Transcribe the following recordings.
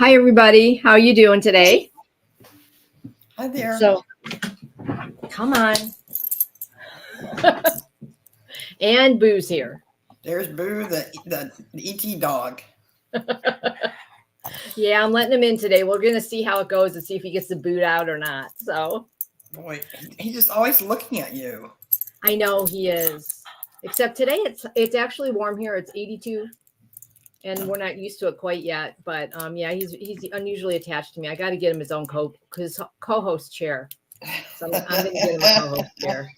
Hi, everybody. How are you doing today? Hi there. So, come on. And Boo's here. There's Boo, the ET dog. Yeah, I'm letting him in today. We're going to see how it goes and see if he gets the boot out or not. So, Boy, he's just always looking at you. I know he is. Except today it's actually warm here. It's 82. And we're not used to it quite yet, but yeah, he's unusually attached to me. I got to get him his own co-host chair. So I'm going to get him a co-host chair.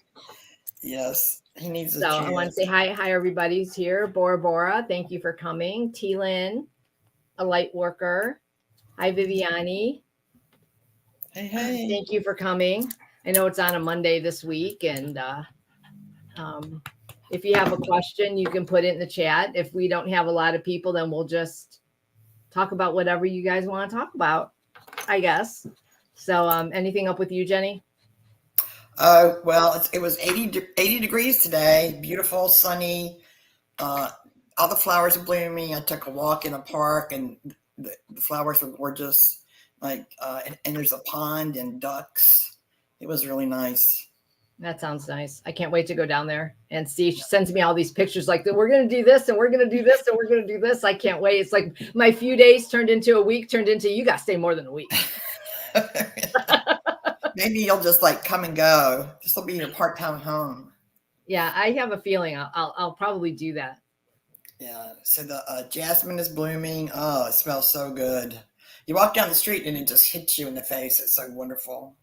Yes, he needs a So chair. I want to say hi, everybody's here. Bora, thank you for coming. T-Lynn, a light worker. Hi, Viviani. Hey. Thank you for coming. I know it's on a Monday this week, and if you have a question, you can put it in the chat. If we don't have a lot of people, then we'll just talk about whatever you guys want to talk about, I guess. So anything up with you, Jenny? Well, it was 80 degrees today. Beautiful, sunny. All the flowers are blooming. I took a walk in a park, and the flowers were gorgeous. And there's a pond and ducks. It was really nice. That sounds nice. I can't wait to go down there and see. She sends me all these pictures like, we're going to do this and we're going to do this and we're going to do this. I can't wait. It's like my few days turned into a week, turned into you got to stay more than a week. Maybe you'll just like come and go. This will be your part-time home. Yeah, I have a feeling I'll probably do that. Yeah. So the jasmine is blooming. Oh, it smells so good. You walk down the street and it just hits you in the face. It's so wonderful.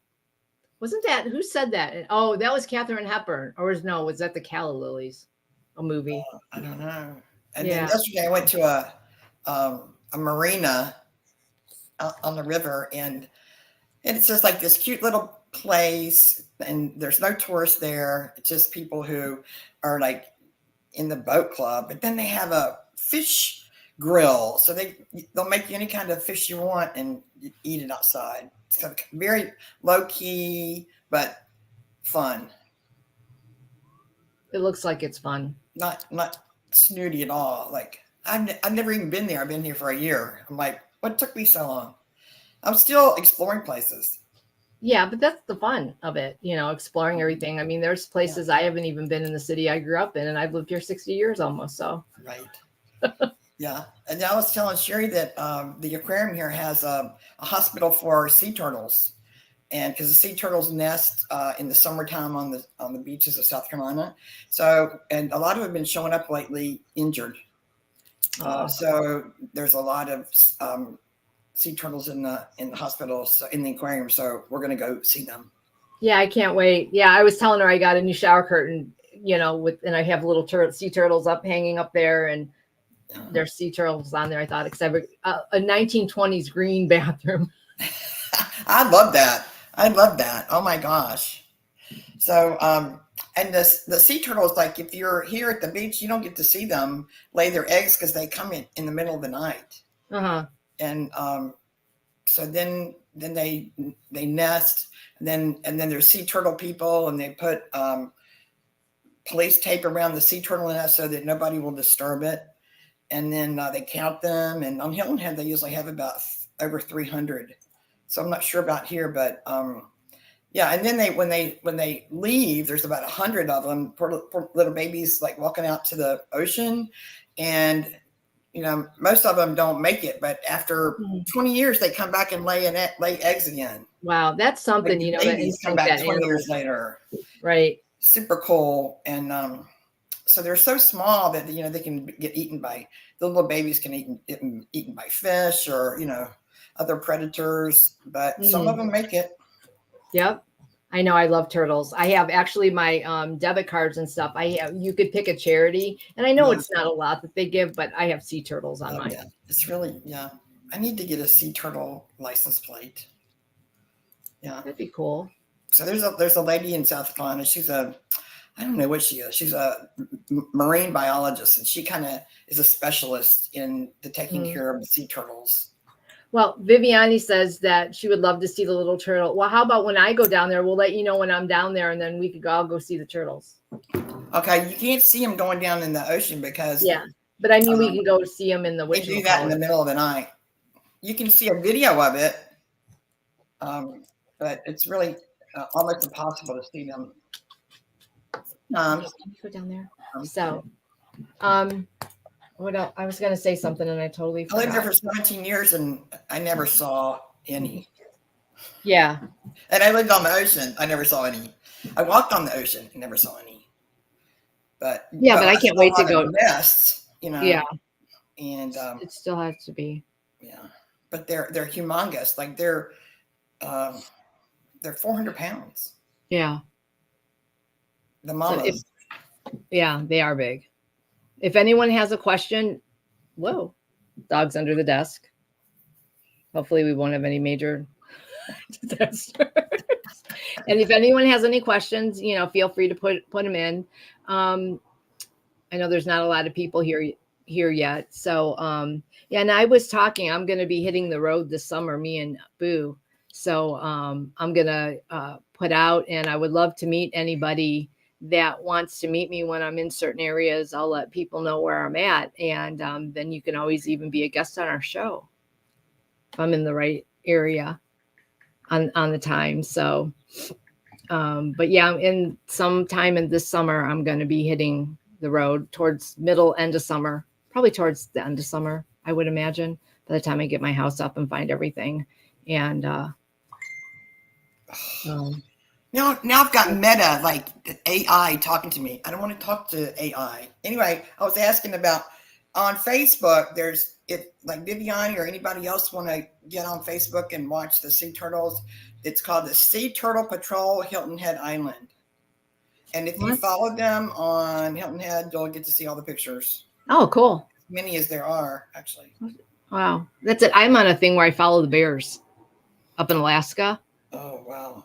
Wasn't that, who said that? Oh, that was Katharine Hepburn. Or was that the Calla Lilies, a movie? I don't know. And then yesterday I went to a marina on the river, and it's just like this cute little place, and there's no tourists there. It's just people who are like in the boat club. But then they have a fish grill, so they'll make you any kind of fish you want and you eat it outside. It's very low key but fun. It looks like it's fun. Not snooty at all. Like I've never even been there. I've been here for a year. I'm like, what took me so long? I'm still exploring places. Yeah, but that's the fun of it, exploring everything. I mean, there's places I haven't even been in the city I grew up in, and I've lived here 60 years almost. So right. Yeah. And I was telling Cheri that the aquarium here has a hospital for sea turtles. And because the sea turtles nest in the summertime on the beaches of South Carolina. So, and a lot of them have been showing up lately injured. So there's a lot of sea turtles in the hospitals, in the aquarium. So we're going to go see them. Yeah, I can't wait. Yeah, I was telling her I got a new shower curtain, and I have little sea turtles hanging up there, and there's sea turtles on there. I thought, except a 1920s green bathroom. I love that. Oh my gosh. So, and the sea turtles, like if you're here at the beach, you don't get to see them lay their eggs because they come in the middle of the night. And so then they nest, and then there's sea turtle people, and they put police tape around the sea turtle nest so that nobody will disturb it. And then they count them, and on Hilton Head they usually have about over 300. So I'm not sure about here, but yeah. And then when they leave, there's about 100 of them, poor little babies, like walking out to the ocean, and most of them don't make it. But after 20 years, they come back and lay eggs again. Wow, that's something. Like babies come back 20 years later. Right. Super cool. And so they're so small that they can get eaten by the little babies can get eaten by fish or other predators, but some of them make it. Yep. I know. I love turtles. I have actually my debit cards and stuff. You could pick a charity, and I know it's not a lot that they give, but I have sea turtles on mine. Yeah. It's really, I need to get a sea turtle license plate. Yeah. That'd be cool. So there's a lady in South Carolina. I don't know what she is. She's a marine biologist, and she kind of is a specialist in taking care of the sea turtles. Well, Viviani says that she would love to see the little turtle. Well, how about when I go down there? We'll let you know when I'm down there, and then we could all go see the turtles. Okay, you can't see them going down in the ocean because but I mean we can go see them in the. We do that in the middle of the night. you can see a video of it, but it's really almost impossible to see them. Can you go down there? So, what else? I was going to say something and I totally I lived there forgot. for 17 years and I never saw any. Yeah. And I lived on the ocean. I never saw any. I walked on the ocean and never saw any. But Yeah, but I can't wait to go. Nests, Yeah. And it still has to be. Yeah, but they're humongous. Like they're 400 pounds. Yeah. The mamas. Yeah, they are big. If anyone has a question, whoa, dog's under the desk. Hopefully we won't have any major disasters. And if anyone has any questions, feel free to put them in. I know there's not a lot of people here yet. So, yeah, and I was talking, I'm going to be hitting the road this summer, me and Boo. So I'm going to put out, and I would love to meet anybody that wants to meet me when I'm in certain areas. I'll let people know where I'm at. And then you can always even be a guest on our show if I'm in the right area on the time. So, but yeah, in sometime in this summer, I'm going to be hitting the road towards end of summer, probably towards the end of summer, I would imagine, by the time I get my house up and find everything. And now I've got Meta, like AI talking to me. I don't want to talk to AI. Anyway, I was asking about on Facebook, there's if like Viviani or anybody else want to get on Facebook and watch the sea turtles, it's called the Sea Turtle Patrol Hilton Head Island. And if you follow them on Hilton Head, you'll get to see all the pictures. Oh, cool. As many as there are, actually. Wow. That's it. I'm on a thing where I follow the bears up in Alaska. Oh, wow.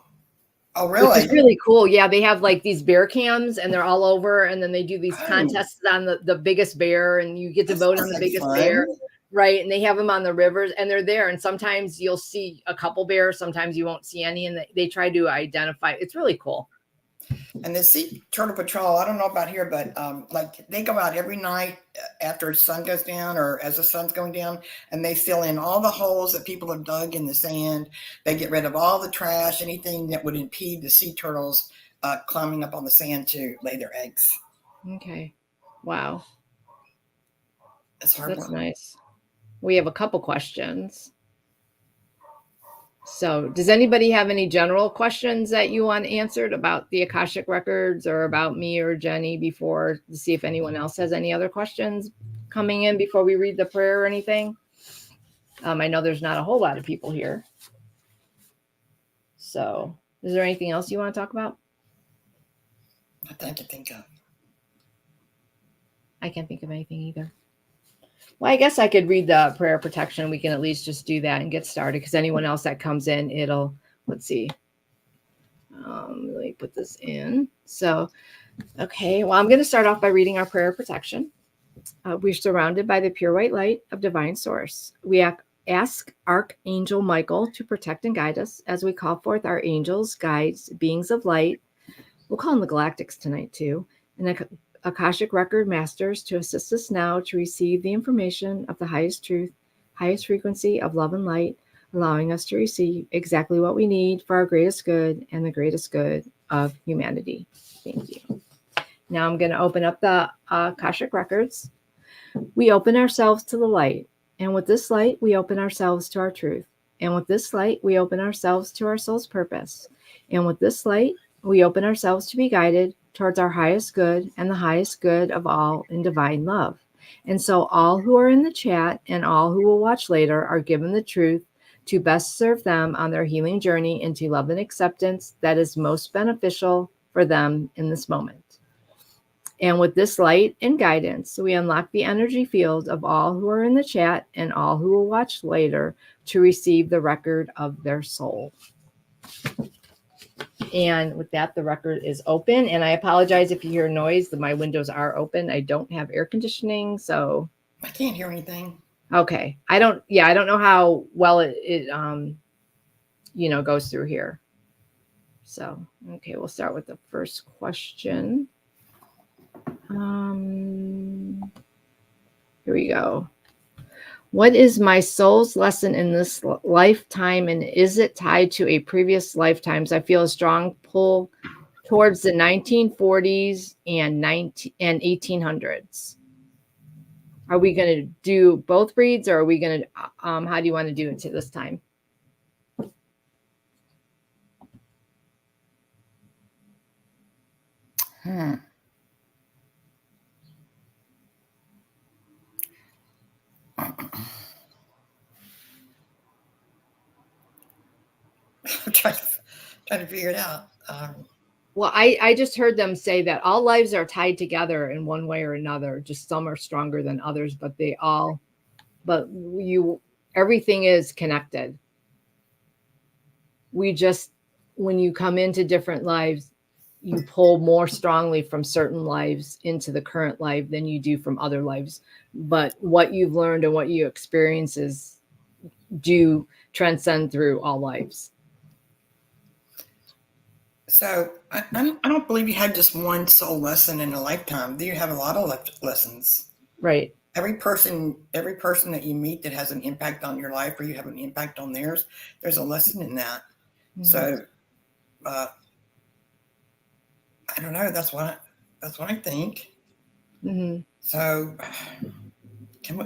Oh, really? Which is really cool. Yeah, they have like these bear cams and they're all over, and then they do these contests on the biggest bear, and you get to vote on the biggest bear. Right. And they have them on the rivers and they're there. And sometimes you'll see a couple bears, sometimes you won't see any, and they try to identify. It's really cool. And the Sea Turtle Patrol, I don't know about here, but like they go out every night after the sun goes down or as the sun's going down, and they fill in all the holes that people have dug in the sand. They get rid of all the trash, anything that would impede the sea turtles climbing up on the sand to lay their eggs. Okay. Wow. That's nice. We have a couple questions. So does anybody have any general questions that you want answered about the Akashic Records or about me or Jenny before to see if anyone else has any other questions coming in before we read the prayer or anything? I know there's not a whole lot of people here. So is there anything else you want to talk about? Nothing I can think of. I can't think of anything either. Well, I guess I could read the prayer protection. We can at least just do that and get started, because anyone else that comes in, let's see. Let me put this in. So, okay. Well, I'm going to start off by reading our prayer protection. We're surrounded by the pure white light of divine source. We ask Archangel Michael to protect and guide us as we call forth our angels, guides, beings of light. We'll call them the galactics tonight too. And Akashic Record Masters to assist us now to receive the information of the highest truth, highest frequency of love and light, allowing us to receive exactly what we need for our greatest good and the greatest good of humanity. Thank you. Now I'm going to open up the Akashic Records. We open ourselves to the light, and with this light, we open ourselves to our truth. And with this light, we open ourselves to our soul's purpose. And with this light, we open ourselves to be guided towards our highest good and the highest good of all in divine love. And so all who are in the chat and all who will watch later are given the truth to best serve them on their healing journey into love and acceptance that is most beneficial for them in this moment. And with this light and guidance, we unlock the energy field of all who are in the chat and all who will watch later to receive the record of their soul. And with that, the record is open. And I apologize if you hear noise. My windows are open. I don't have air conditioning, so I can't hear anything. Okay. I don't know how well it goes through here. So, okay, we'll start with the first question. Here we go. What is my soul's lesson in this lifetime, and is it tied to a previous lifetimes? I feel a strong pull towards the 1940s and 1800s. Are we going to do both reads, or are we going to, how do you want to do it to this time? I'm trying to figure it out. Well, I just heard them say that all lives are tied together in one way or another. Just some are stronger than others, but everything is connected. We just, when you come into different lives, you pull more strongly from certain lives into the current life than you do from other lives. But what you've learned and what you experiences do transcend through all lives. So I don't believe you had just one soul lesson in a lifetime. You have a lot of lessons. Right. Every person that you meet that has an impact on your life, or you have an impact on theirs, there's a lesson in that. Mm-hmm. So I don't know. That's what I think. Mm-hmm. So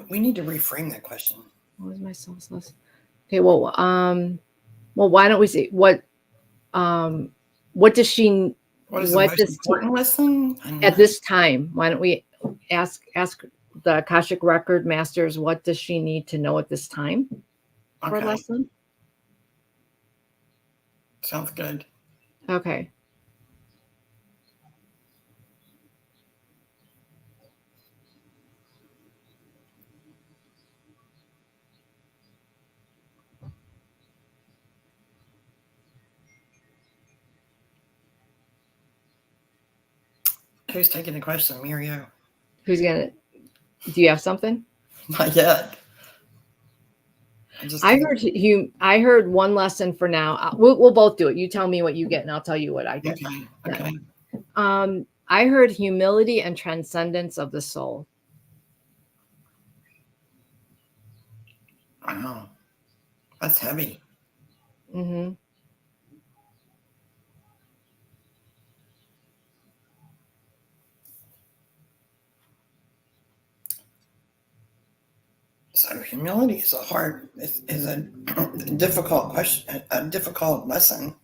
we need to reframe that question. What was my soul's lesson? Okay. Well, why don't we see what does she? What is the most important lesson at this time? Why don't we ask the Akashic Record Masters, what does she need to know at this time for a lesson? Sounds good. Okay. Who's taking the question, me or you? Who's gonna? Do you have something? Not yet. I heard one lesson for now. We'll both do it. You tell me what you get, and I'll tell you what I get. Okay. I heard humility and transcendence of the soul. Wow, that's heavy. Mm-hmm. So humility is is a difficult question, a difficult lesson.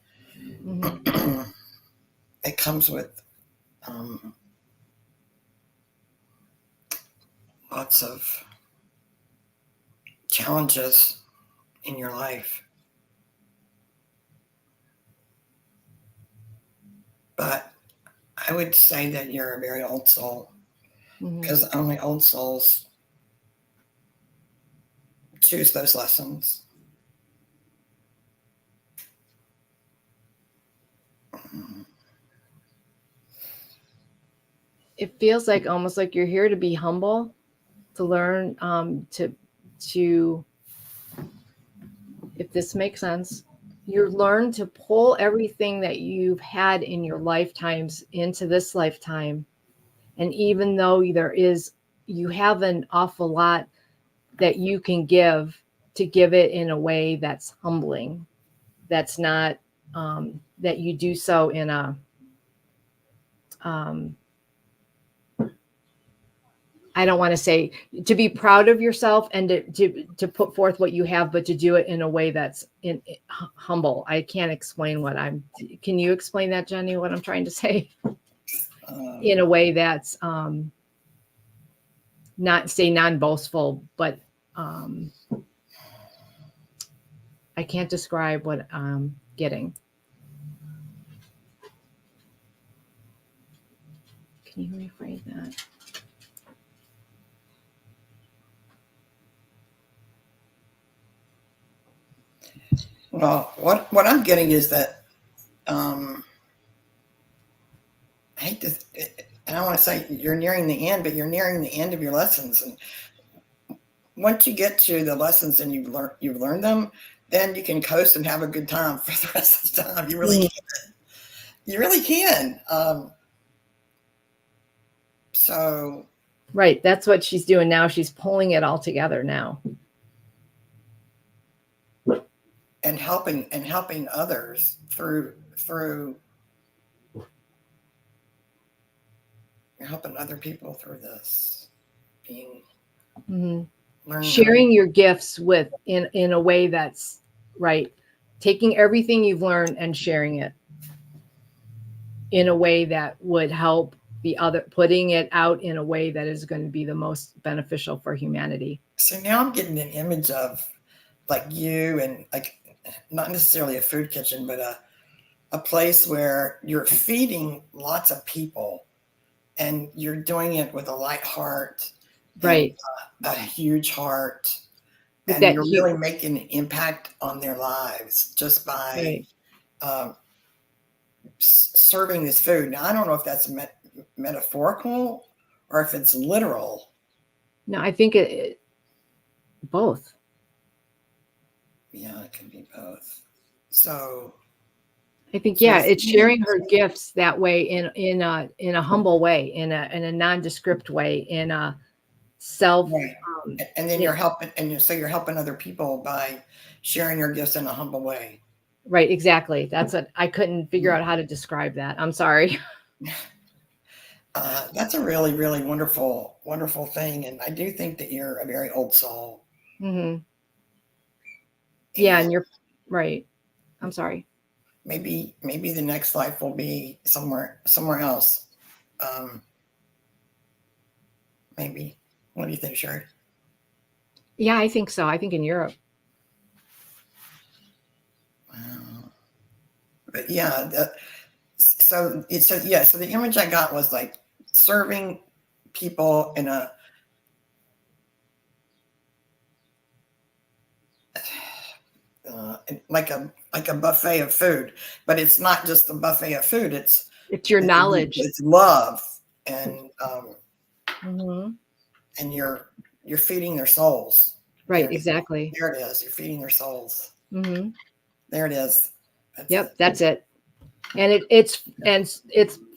Mm-hmm. It comes with lots of challenges in your life. But I would say that you're a very old soul, because only old souls choose those lessons. It feels like almost like you're here to be humble, to learn, to if this makes sense, you learn to pull everything that you've had in your lifetimes into this lifetime. And even though you have an awful lot that you can give, to give it in a way that's humbling, that's not, that you do so in a, I don't want to say to be proud of yourself and to put forth what you have, but to do it in a way that's humble. I can't explain can you explain that, Jenny, what I'm trying to say? In a way that's not say non-boastful, but I can't describe what I'm getting. Can you rephrase that? Well, what I'm getting is that I hate this. I don't want to say you're nearing the end, but you're nearing the end of your lessons. And once you get to the lessons and you've learned them, then you can coast and have a good time for the rest of the time. You really can. You really can. So. Right. That's what she's doing now. She's pulling it all together now. and helping others through helping other people through this, being learning sharing your gifts with in a way that's right, taking everything you've learned and sharing it in a way that would help the other, putting it out in a way that is going to be the most beneficial for humanity. So now I'm getting an image of like you and like not necessarily a food kitchen, but a place where you're feeding lots of people and you're doing it with a light heart, right, a huge heart, with and that you're really making an impact on their lives just by serving this food. Now, I don't know if that's metaphorical or if it's literal. No, I think it both. Yeah, it can be both. So I think, yeah, it's sharing her gifts that way in a humble way, in a nondescript way, in a self. Right. And then you're helping, and so you're helping other people by sharing your gifts in a humble way. Right, exactly. That's what I couldn't figure out how to describe that. I'm sorry. That's a really, really wonderful, wonderful thing. And I do think that you're a very old soul. Mm-hmm. Yeah, and you're right. I'm sorry. Maybe the next life will be somewhere else. Maybe. What do you think, Cheri? Yeah, I think so. I think in Europe. Wow. But yeah, so the image I got was like serving people in a like a buffet of food, but it's not just a buffet of food. It's your knowledge. It's love, and mm-hmm. and you're feeding their souls. Right, exactly. There it is. You're feeding their souls. Mm-hmm. There it is. That's it. And it's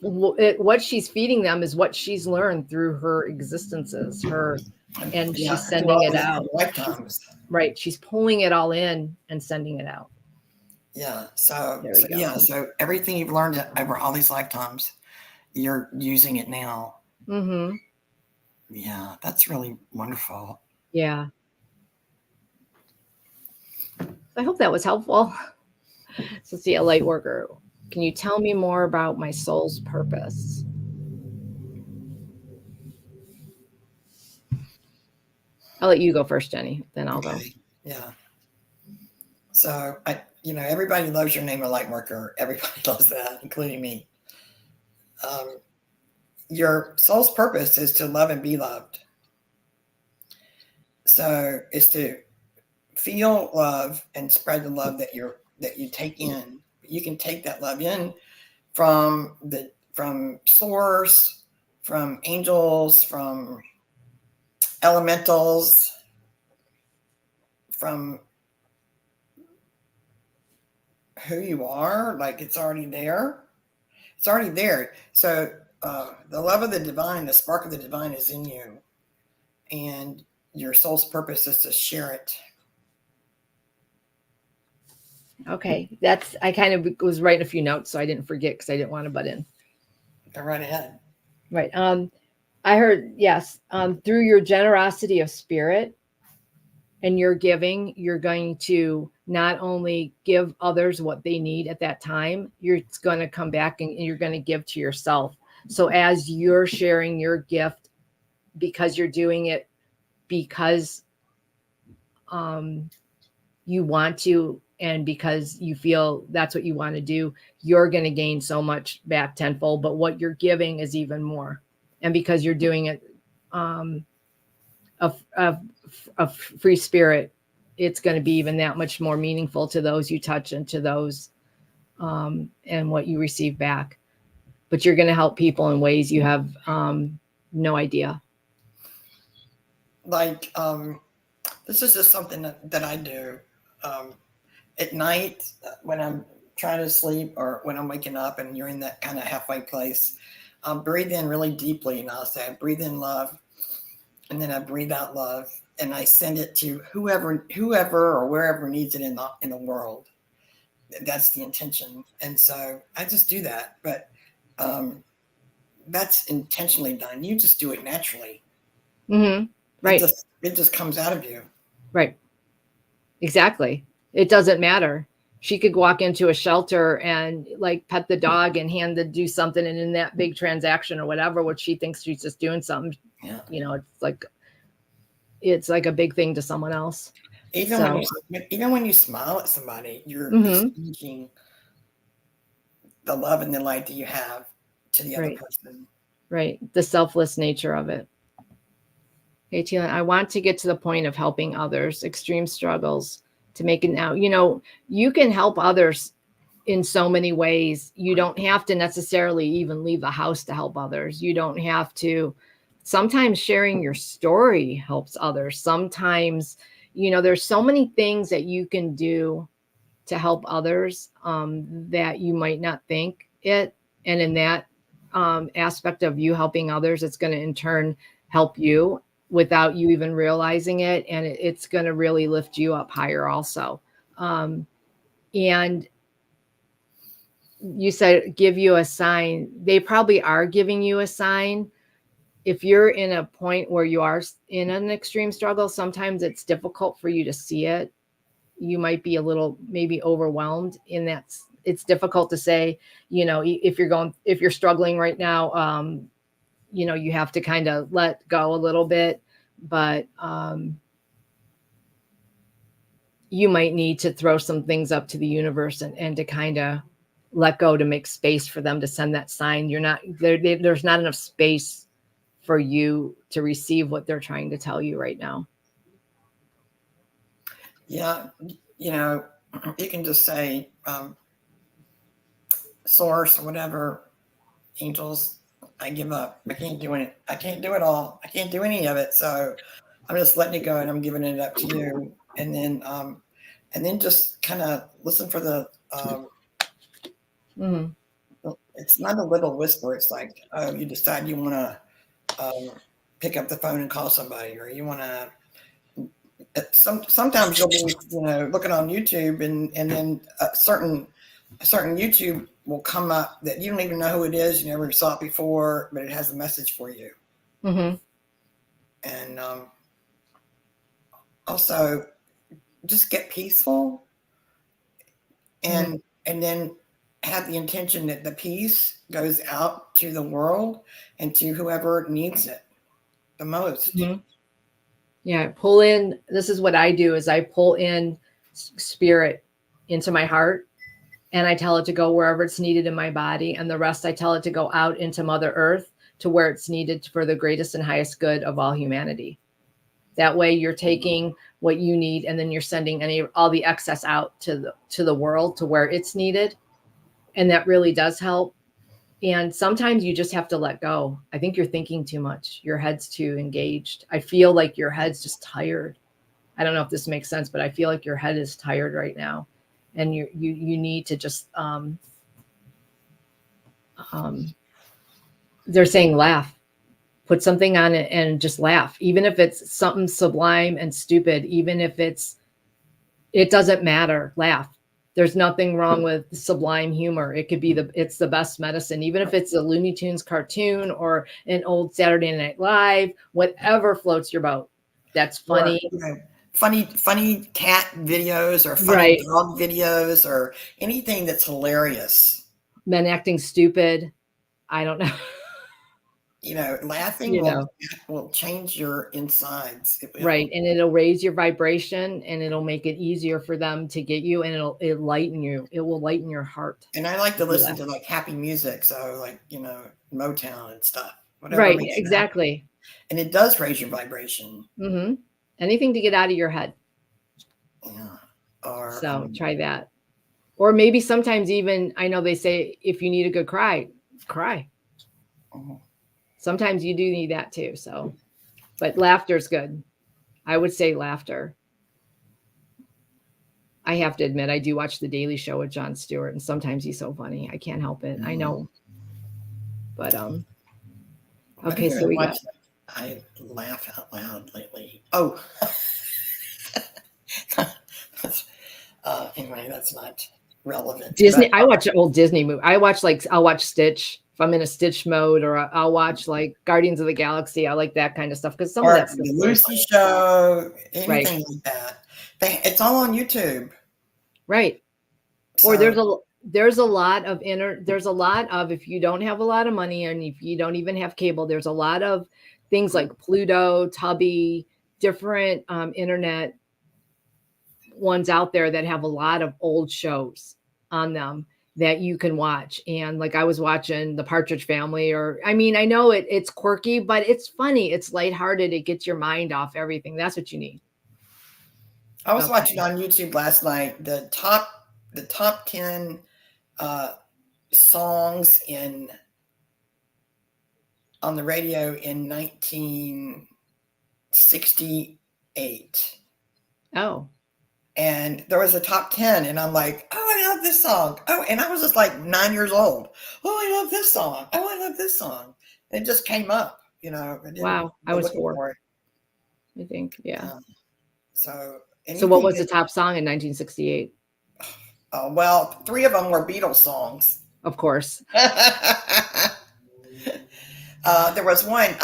what she's feeding them is what she's learned through her existences, she's sending it out. Lifetimes. Right. She's pulling it all in and sending it out. Yeah. So everything you've learned over all these lifetimes, you're using it now. Mm-hmm. Yeah, that's really wonderful. Yeah. I hope that was helpful. So see, a light worker. Can you tell me more about my soul's purpose? I'll let you go first, Jenny. Then I'll go. Yeah. So everybody loves your name, a light worker. Everybody loves that, including me. Your soul's purpose is to love and be loved. So it's to feel love and spread the love that you take in. You can take that love in from source, from angels, from elementals, from who you are. Like it's already there. It's already there. So the love of the divine, the spark of the divine is in you, and your soul's purpose is to share it. Okay, I kind of was writing a few notes, so I didn't forget because I didn't want to butt in. Go right ahead. Right. I heard, yes, through your generosity of spirit and your giving, you're going to not only give others what they need at that time, you're going to come back and you're going to give to yourself. So as you're sharing your gift, because you're doing it because you want to, and because you feel that's what you want to do, you're going to gain so much back tenfold. But what you're giving is even more. And because you're doing it of free spirit, it's going to be even that much more meaningful to those you touch and to those and what you receive back. But you're going to help people in ways you have no idea. Like, this is just something that I do at night when I'm trying to sleep or when I'm waking up and you're in that kind of halfway place. Breathe in really deeply, and I'll say, I breathe in love, and then I breathe out love, and I send it to whoever or wherever needs it in the world. That's the intention. And so I just do that. But that's intentionally done. You just do it naturally. Mm-hmm. Right. It just comes out of you. Right. Exactly. It doesn't matter. She could walk into a shelter and like pet the dog and do something. And in that big transaction or whatever, what she thinks she's just doing something, you know, it's like a big thing to someone else. Even when you smile at somebody, you're exchanging the love and the light that you have to the other person. Right. The selfless nature of it. Okay, Teelan, I want to get to the point of helping others, extreme struggles to make it now. You know, you can help others in so many ways. You don't have to necessarily even leave the house to help others. You don't have to. Sometimes sharing your story helps others. Sometimes, you know, there's so many things that you can do to help others that you might not think it. And in that aspect of you helping others, it's going to in turn help you without you even realizing it. And it's going to really lift you up higher also. And you said, give you a sign. They probably are giving you a sign. If you're in a point where you are in an extreme struggle, sometimes it's difficult for you to see it. You might be a little maybe overwhelmed in that. It's difficult to say, you know, if you're struggling right now, you know, you have to kind of let go a little bit, but you might need to throw some things up to the universe and to kind of let go to make space for them to send that sign. You're not there. There's not enough space for you to receive what they're trying to tell you right now. Yeah. You know, you can just say, source or whatever, angels, I give up. I can't do it. I can't do it all. I can't do any of it. So I'm just letting it go and I'm giving it up to you. And then just kind of listen for the, it's not a little whisper. It's like, oh, you decide you want to pick up the phone and call somebody, or you want to, sometimes you'll be, you know, looking on YouTube and then a certain YouTube will come up that you don't even know who it is. You never saw it before, but it has a message for you. And also just get peaceful and then have the intention that the peace goes out to the world and to whoever needs it the most. Yeah, pull in. This is what I do is I pull in spirit into my heart and I tell it to go wherever it's needed in my body. And the rest, I tell it to go out into Mother Earth to where it's needed for the greatest and highest good of all humanity. That way you're taking what you need and then you're sending all the excess out to the world to where it's needed. And that really does help. And sometimes you just have to let go. I think you're thinking too much. Your head's too engaged. I feel like your head's just tired. I don't know if this makes sense, but I feel like your head is tired right now. And you need to just, they're saying laugh. Put something on it and just laugh. Even if it's something sublime and stupid, even if it doesn't matter, laugh. There's nothing wrong with sublime humor. It could be it's the best medicine, even if it's a Looney Tunes cartoon or an old Saturday Night Live, whatever floats your boat. That's funny. Or, you know, funny cat videos or funny dog videos or anything that's hilarious. Men acting stupid. I don't know. You know, laughing will change your insides. Right. And it'll raise your vibration and it'll make it easier for them to get you and it'll lighten you. It will lighten your heart. And I like to listen to like happy music. So like, you know, Motown and stuff. Whatever right. Exactly. And it does raise your vibration. Anything to get out of your head. Yeah. So try that. Or maybe sometimes even, I know they say, if you need a good cry. Sometimes you do need that too. So, but laughter is good. I would say laughter. I have to admit, I do watch The Daily Show with Jon Stewart, and sometimes he's so funny. I can't help it. I know. But okay, so we got. I laugh out loud lately. Oh, anyway, that's not relevant. Disney. But, I watch old Disney movie. I'll watch Stitch if I'm in a Stitch mode, or I'll watch like Guardians of the Galaxy. I like that kind of stuff because some of or that stuff the is really Lucy funny. Show, Right, anything like that. It's all on YouTube. right. Or So, there's a lot of if you don't have a lot of money and if you don't even have cable, there's a lot of things like Pluto, Tubby, different internet ones out there that have a lot of old shows on them that you can watch. And like I was watching The Partridge Family, or I mean, I know it's quirky, but it's funny, it's lighthearted, it gets your mind off everything. That's what you need. I was Okay. watching on YouTube last night the top 10 songs on the radio in 1968. Oh, And there was a top 10, and I'm like, oh, I love this song. Oh, and I was just like 9 years old. Oh, I love this song. Oh, I love this song. It just came up, I didn't wow. I go was looking 4, for it. I think. Yeah. So So what anything was the top song in 1968? well, 3 of them were Beatles songs. Of course. There was one,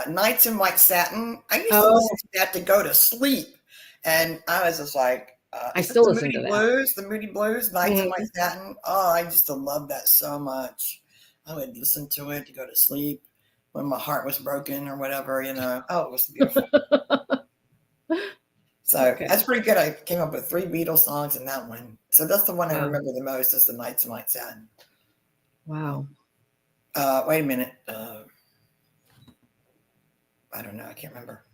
Nights in White Satin. I used to Oh, listen to that to go to sleep. And I was just like, I is it still the listen Moody to that. Blues? The Moody Blues, Nights in Mhm. White Satin. Oh, I used to love that so much. I would listen to it to go to sleep when my heart was broken or whatever, Oh, it was beautiful. So Okay. that's pretty good. I came up with 3 Beatles songs in that one. So that's the one I Wow. remember the most is the Nights in White Satin. Wow. Wait a minute. I don't know. I can't remember.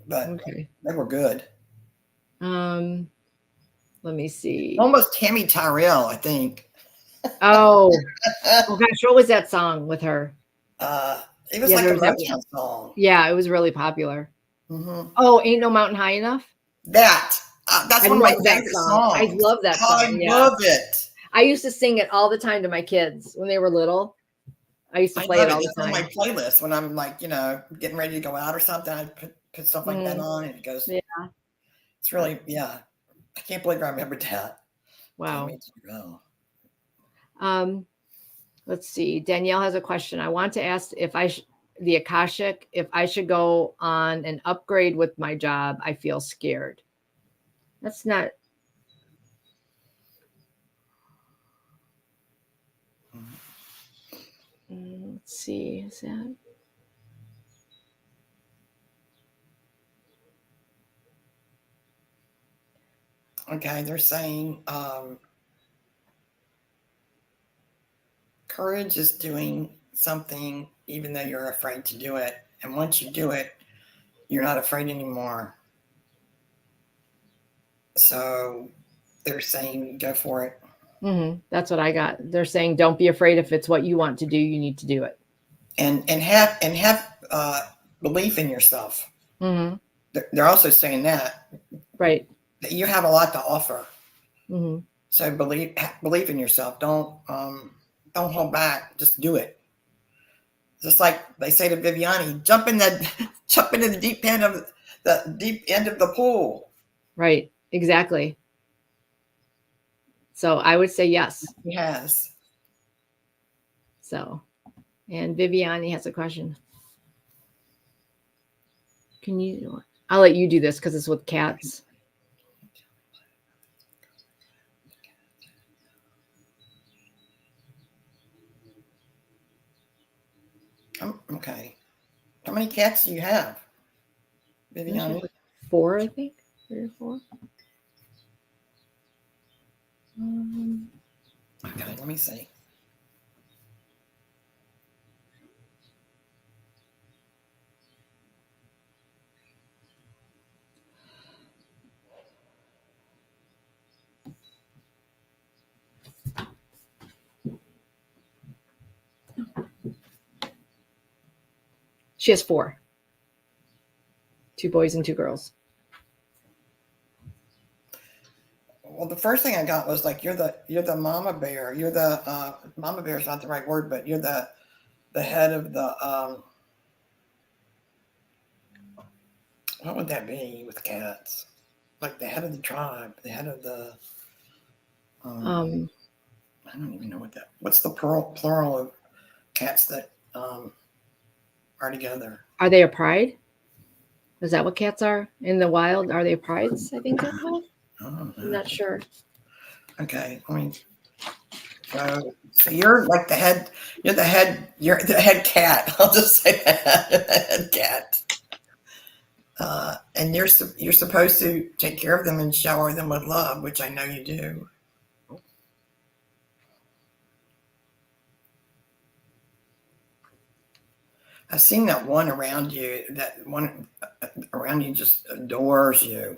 But Okay. they were good. Let me see. Almost Tammy Tyrell, I think. Oh gosh, what was that song with her? It was Yeah, like there a was that Motown song. Yeah, it was really popular. Mm-hmm. Oh, Ain't No Mountain High Enough? That's I one of my love that favorite song. I songs. love that I song. Yeah. love it. I used to sing it all the time to my kids when they were little. I used to I play love it it. all the It's on my time. playlist when I'm like, getting ready to go out or something. I put stuff like that on, and it goes. Yeah. It's really, yeah. I can't believe I remembered that. Wow. Tammy Tyrell. Let's see. Danielle has a question. I want to ask if the Akashic, if I should go on an upgrade with my job. I feel scared. That's not. Let's see. Is that? Okay, they're saying courage is doing something even though you're afraid to do it. And once you do it, you're not afraid anymore. So they're saying go for it. Mm-hmm. That's what I got. They're saying don't be afraid. If it's what you want to do, you need to do it. And have belief in yourself. Mm-hmm. They're also saying that Right. you have a lot to offer. Mm-hmm. So believe in yourself. Don't hold back. Just do it. Just like they say to Viviani, jump into the deep end of the pool. Right. Exactly. So I would say yes. Yes. So, and Viviani has a question. Can you? I'll let you do this because it's with cats. Okay. How many cats do you have, Viviani? 4, I think. 3 or 4. Okay, let me see. She has 4. 2 boys and 2 girls. Well, the first thing I got was like you're the mama bear. You're the mama bear is not the right word, but you're the head of the What would that be with cats? Like the head of the tribe, the head of the. I don't even know what's the plural of cats that are together? Are they a pride? Is that what cats are in the wild? Are they prides? I think they're called. I'm not sure. Okay, I mean, so you're like the head. You're the head cat. I'll just say that, the head cat. And you're supposed to take care of them and shower them with love, which I know you do. I've seen that one around you. That one around you just adores you.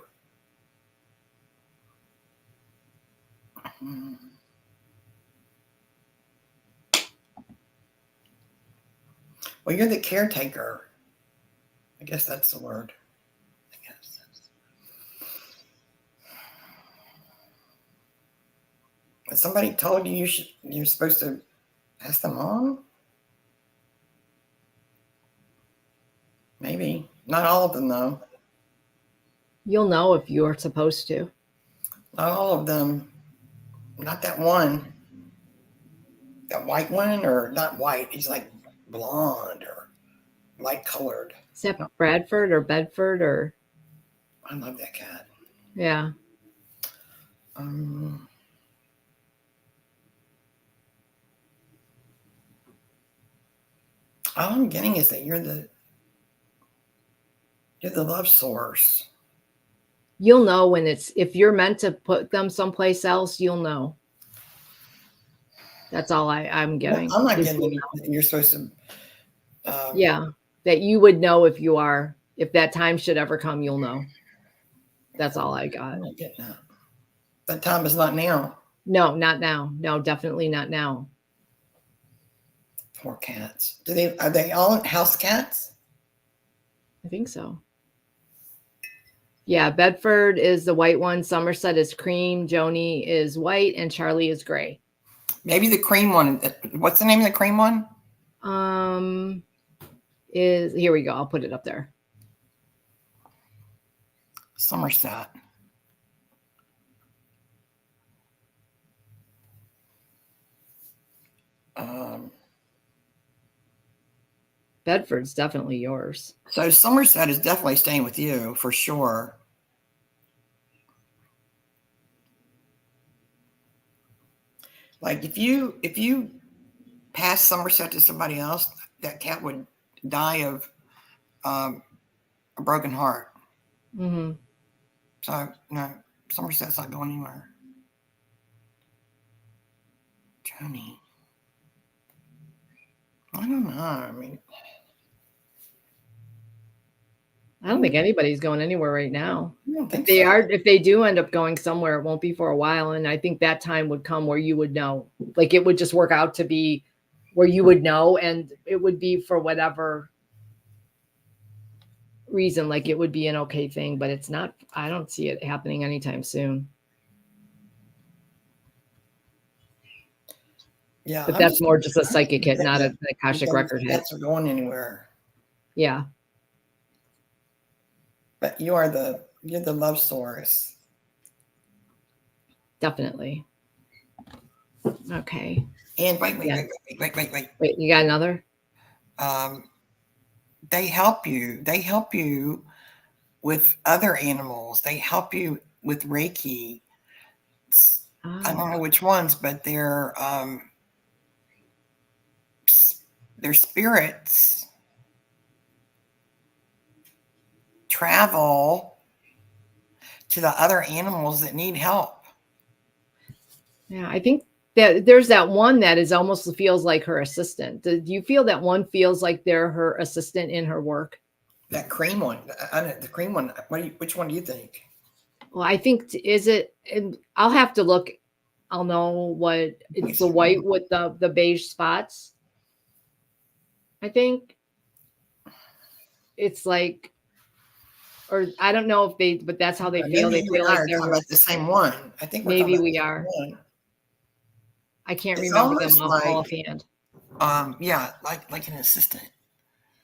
Well, you're the caretaker. I guess that's the word. I guess. Has somebody told you you're supposed to pass them on? Maybe. Not all of them, though. You'll know if you're supposed to. Not all of them. Not that one. That white one, or not white. He's like blonde or light colored. Is that Bradford or Bedford or? I love that cat. Yeah. All I'm getting is that you're the love source. You'll know when if you're meant to put them someplace else, you'll know. That's all I'm getting. I'm not getting you're supposed to. Yeah, that you would know if that time should ever come, you'll know. That's all I got. I'm not getting that. That time is not now. No, not now. No, definitely not now. Poor cats. Are they all house cats? I think so. Yeah, Bedford is the white one. Somerset is cream. Joni is white, and Charlie is gray. Maybe the cream one. What's the name of the cream one? Here we go. I'll put it up there. Somerset. Bedford's definitely yours. So Somerset is definitely staying with you for sure. Like if you pass Somerset to somebody else, that cat would die of a broken heart. Mm-hmm. So no, Somerset's not going anywhere. Joni. I don't know. I mean, I don't think anybody's going anywhere right now. I don't think if they do end up going somewhere, it won't be for a while. And I think that time would come where you would know. Like it would just work out to be where you would know, and it would be for whatever reason. Like it would be an okay thing, but it's not. I don't see it happening anytime soon. Yeah, but that's more just a psychic hit, not an Akashic record hit. Cats are going anywhere. Yeah. But you're the love source. Definitely. Okay. And wait. Wait, you got another? They help you. They help you with other animals. They help you with Reiki. I don't know which ones, but they're spirits travel to the other animals that need help. Yeah, I think that there's that one that is almost feels like her assistant. Do you feel that one feels like they're her assistant in her work? That cream one, the cream one. Which one do you think? Well, I think I'll have to look. I'll know what it's the white with the beige spots. I think it's like, or I don't know if but that's how they feel. They feel like they're about the same one. I think maybe we are. I can't remember them offhand. Yeah, like an assistant.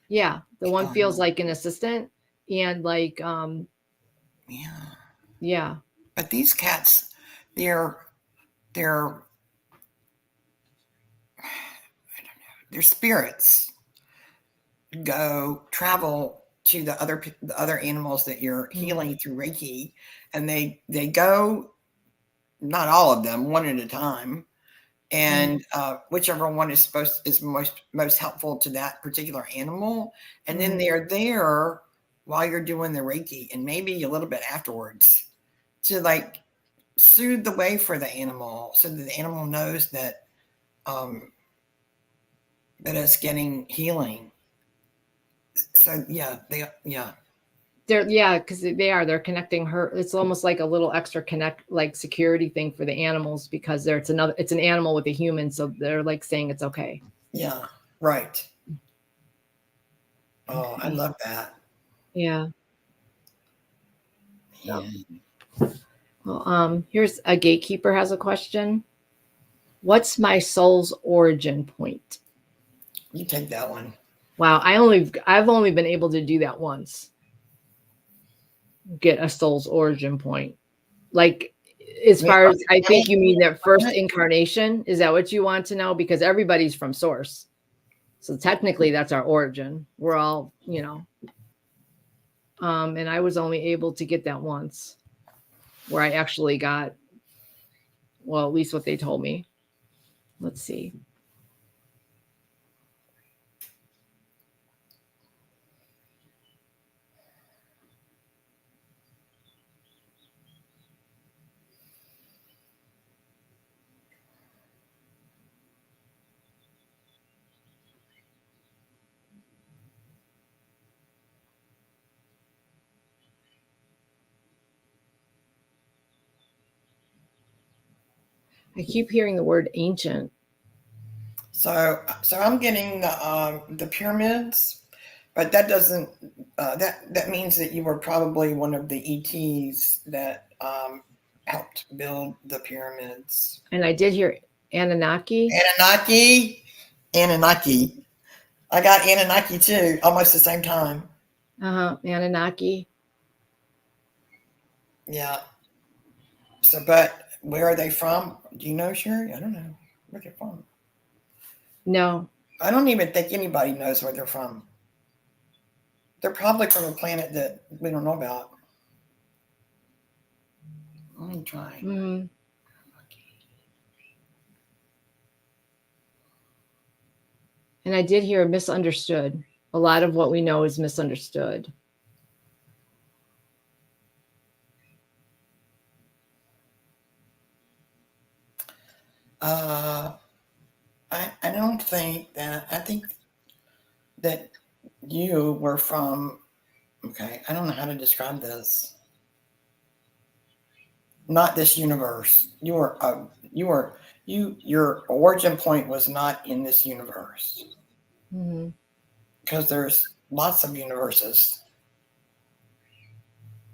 Yeah, the one feels like an assistant. and like yeah. But these cats, they're they're their spirits travel to the other animals that you're healing through Reiki, and they go, not all of them, one at a time, and whichever one is most helpful to that particular animal, and then they're there while you're doing the Reiki, and maybe a little bit afterwards, to like soothe the way for the animal, so that the animal knows that that it's getting healing. So Because they're connecting her. It's almost like a little extra like security thing for the animals, because it's an animal with a human, so they're like saying it's okay. Yeah, right. Oh, I love that. Yeah. Yeah. Well, here's a gatekeeper has a question. What's my soul's origin point? You take that one. Wow, I've only been able to do that once. Get a soul's origin point. Like, as far as I think you mean their first incarnation. Is that what you want to know? Because everybody's from source. So technically that's our origin. We're all, and I was only able to get that once, where I actually got, well, at least what they told me. Let's see. I keep hearing the word ancient. So I'm getting the pyramids, but that doesn't that means that you were probably one of the ETs that helped build the pyramids. And I did hear Anunnaki. Anunnaki. I got Anunnaki too, almost the same time. Anunnaki. Yeah. So, but where are they from? Do you know, Cheri? I don't know where they're from. No. I don't even think anybody knows where they're from. They're probably from a planet that we don't know about. Let me try. Mm-hmm. And I did hear misunderstood. A lot of what we know is misunderstood. I don't think that. I think that you were from. Okay, I don't know how to describe this. Not this universe. Your origin point was not in this universe. Mm-hmm. Because there's lots of universes.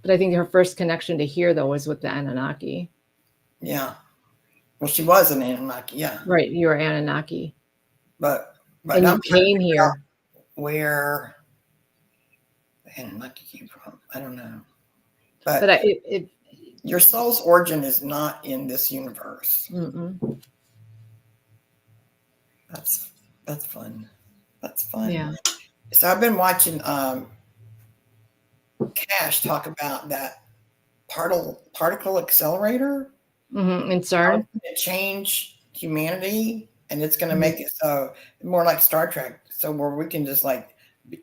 But I think her first connection to here, though, was with the Anunnaki. Yeah. Well, she was an Anunnaki, yeah. Right, you were Anunnaki. But and you came here. Where the Anunnaki came from, I don't know. But your soul's origin is not in this universe. Mm-mm. That's fun. That's fun. Yeah. So I've been watching Cash talk about that particle accelerator. Mm-hmm. And CERN. Change humanity, and it's going to make it so more like Star Trek, so where we can just like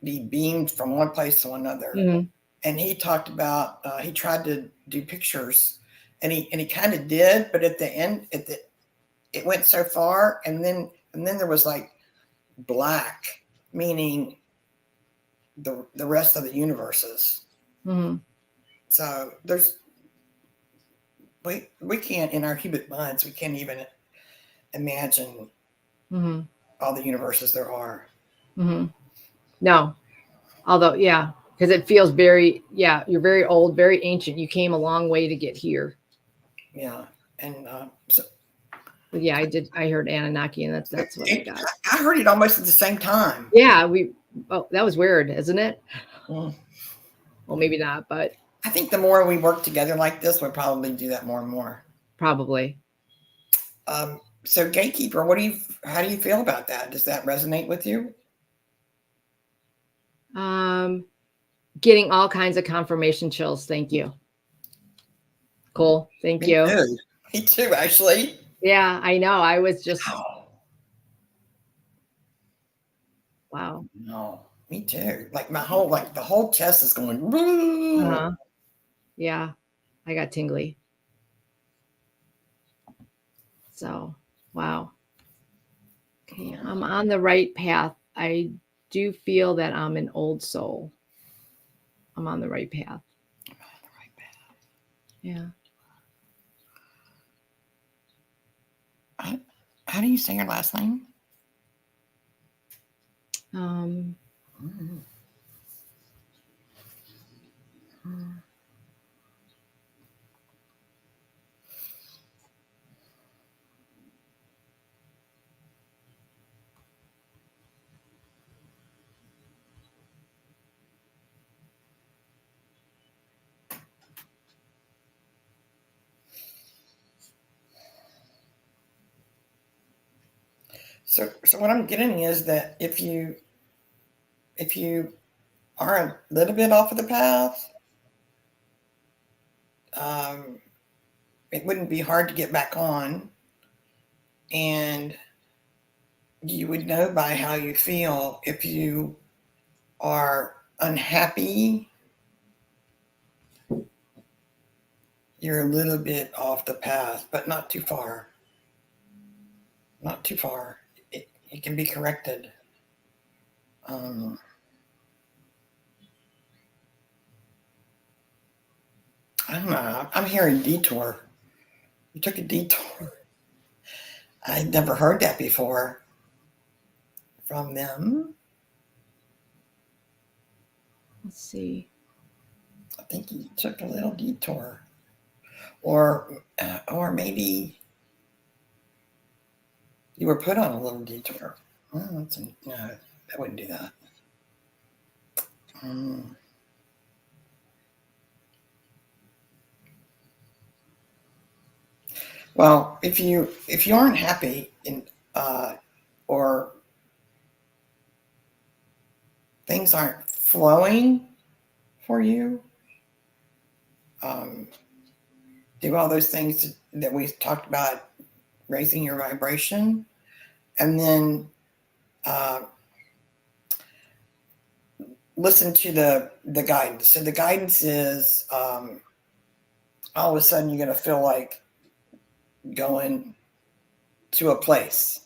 be beamed from one place to another. Mm-hmm. And he talked about he tried to do pictures, and he kind of did, but at the end, it went so far, and then there was like black, meaning the rest of the universes. Mm-hmm. So there's we can't, in our human minds, we can't even imagine all the universes there are. Mm-hmm. No, although because it feels you're very old, very ancient. You came a long way to get here. Yeah, and so. But yeah, I heard Anunnaki, and that's what I got. I heard it almost at the same time. Yeah, that was weird, isn't it? Well, maybe not, but I think the more we work together like this, we'll probably do that more and more. probably. So Gatekeeper, how do you feel about that? Does that resonate with you? Getting all kinds of confirmation chills. Thank you. Cool. Thank Me you. too. Me too, actually. Yeah, I know. I was just wow. No, me too. Like the whole chest is going. Yeah, I got tingly. So, wow. Okay, I'm on the right path. I do feel that I'm an old soul. I'm on the right path. Yeah. How do you say your last name? So what I'm getting is that if you are a little bit off of the path, it wouldn't be hard to get back on, and you would know by how you feel if you are unhappy. You're a little bit off the path, but not too far. Not too far. It can be corrected. I don't know. I'm hearing detour. You took a detour. I'd never heard that before from them. Let's see. I think you took a little detour, or maybe you were put on a little detour. Oh, no, I wouldn't do that. Well, if you aren't happy or things aren't flowing for you, do all those things that we talked about, raising your vibration, and then listen to the guidance. So the guidance is all of a sudden you're going to feel like going to a place,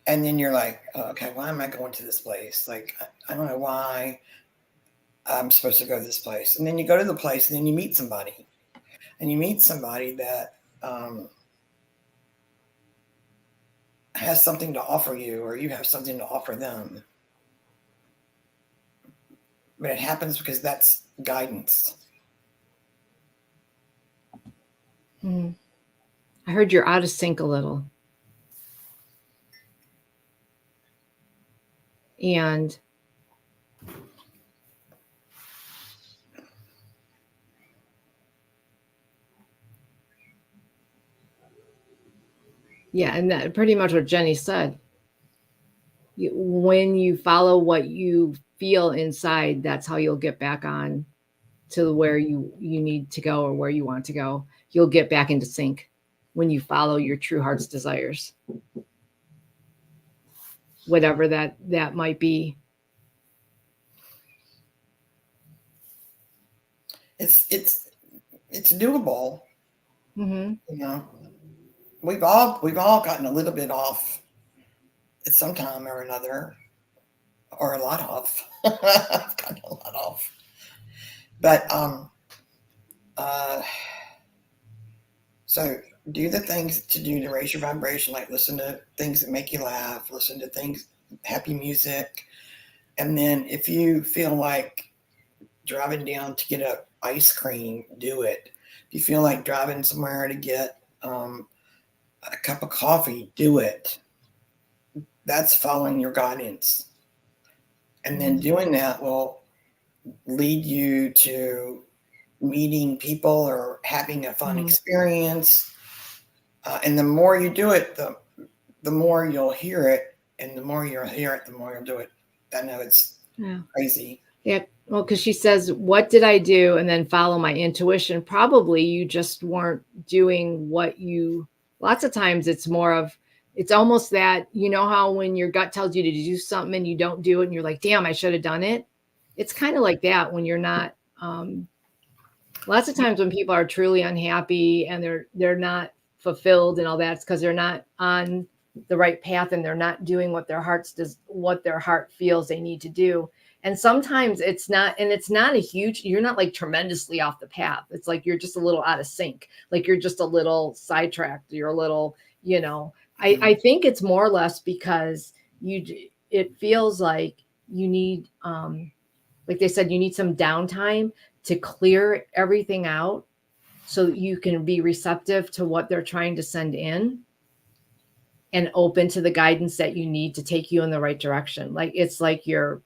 and then you're like, oh, okay, why am I going to this place? Like, I don't know why I'm supposed to go to this place. And then you go to the place, and then you meet somebody, that has something to offer you, or you have something to offer them. But it happens because that's guidance. I heard you're out of sync a little. And yeah, and that pretty much what Jenny said. When you follow what you feel inside, that's how you'll get back on to where you need to go or where you want to go. You'll get back into sync when you follow your true heart's desires, whatever that might be. It's doable. Mm-hmm. You know, we've all gotten a little bit off at some time or another, or a lot off. I've gotten a lot off. But so do the things to do to raise your vibration, like listen to things that make you laugh, listen to happy music. And then if you feel like driving down to get a ice cream, do it. If you feel like driving somewhere to get a cup of coffee, do it. That's following your guidance. And then doing that will lead you to meeting people or having a fun experience. And the more you do it, the more you'll hear it. And the more you'll hear it, the more you'll do it. I know it's crazy. Yeah. Well, because she says, what did I do? And then follow my intuition. Probably you just weren't doing lots of times it's almost that, you know, how when your gut tells you to do something and you don't do it and you're like, damn, I should have done it. It's kind of like that when you're not, lots of times when people are truly unhappy and they're not fulfilled and all that, it's because they're not on the right path and they're not doing what their heart feels they need to do. And sometimes it's not you're not like tremendously off the path. It's like you're just a little out of sync. Like you're just a little sidetracked. You're a little, you know, I think it's more or less because it feels like you need, like they said, you need some downtime to clear everything out so that you can be receptive to what they're trying to send in and open to the guidance that you need to take you in the right direction. Like, it's like you're